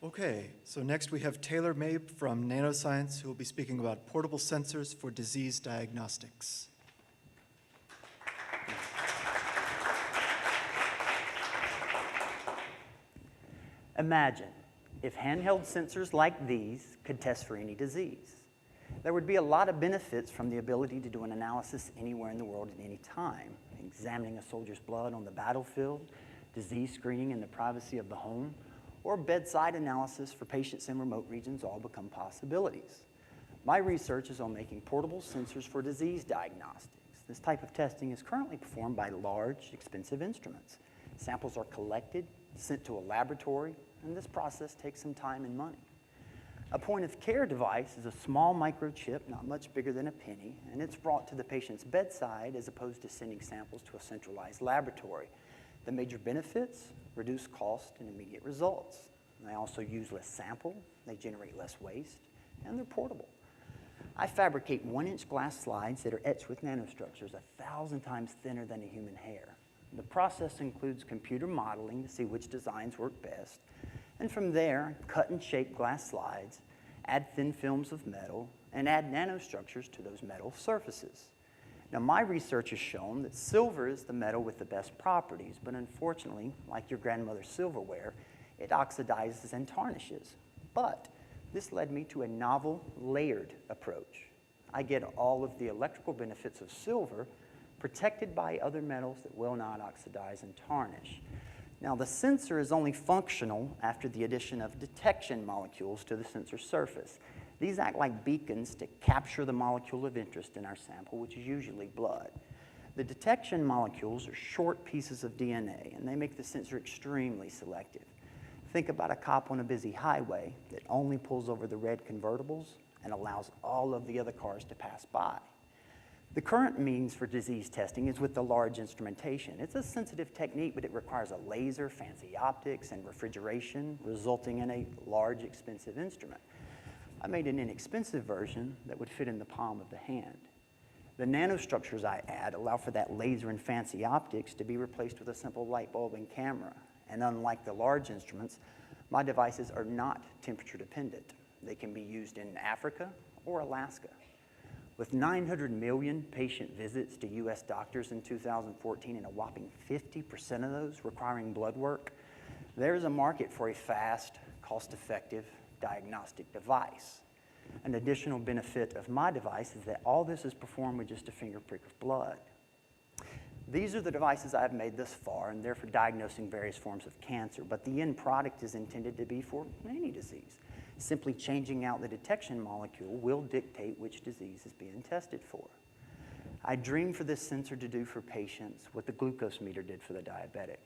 Okay, so next we have Taylor Mabe from Nanoscience, who will be speaking about portable sensors for disease diagnostics. Imagine if handheld sensors like these could test for any disease. There would be a lot of benefits from the ability to do an analysis anywhere in the world at any time. Examining a soldier's blood on the battlefield, disease screening in the privacy of the home, or bedside analysis for patients in remote regions all become possibilities. My research is on making portable sensors for disease diagnostics. This type of testing is currently performed by large, expensive instruments. Samples are collected, sent to a laboratory, and this process takes some time and money. A point-of-care device is a small microchip, not much bigger than a penny, and it's brought to the patient's bedside as opposed to sending samples to a centralized laboratory. The major benefits: reduce cost and immediate results. They also use less sample, they generate less waste, and they're portable. I fabricate 1-inch glass slides that are etched with nanostructures 1,000 times thinner than a human hair. The process includes computer modeling to see which designs work best, and from there, cut and shape glass slides, add thin films of metal, and add nanostructures to those metal surfaces. Now, my research has shown that silver is the metal with the best properties, but unfortunately, like your grandmother's silverware, it oxidizes and tarnishes. But this led me to a novel, layered approach. I get all of the electrical benefits of silver protected by other metals that will not oxidize and tarnish. Now, the sensor is only functional after the addition of detection molecules to the sensor surface. These act like beacons to capture the molecule of interest in our sample, which is usually blood. The detection molecules are short pieces of DNA, and they make the sensor extremely selective. Think about a cop on a busy highway that only pulls over the red convertibles and allows all of the other cars to pass by. The current means for disease testing is with the large instrumentation. It's a sensitive technique, but it requires a laser, fancy optics, and refrigeration, resulting in a large, expensive instrument. I made an inexpensive version that would fit in the palm of the hand. The nanostructures I add allow for that laser and fancy optics to be replaced with a simple light bulb and camera. And unlike the large instruments, my devices are not temperature dependent. They can be used in Africa or Alaska. With 900 million patient visits to US doctors in 2014 and a whopping 50% of those requiring blood work, there's a market for a fast, cost-effective diagnostic device. An additional benefit of my device is that all this is performed with just a finger prick of blood. These are the devices I've made thus far, and they're for diagnosing various forms of cancer, but the end product is intended to be for any disease. Simply changing out the detection molecule will dictate which disease is being tested for. I dreamed for this sensor to do for patients what the glucose meter did for the diabetic,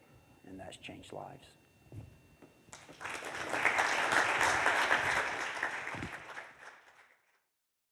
and that's changed lives.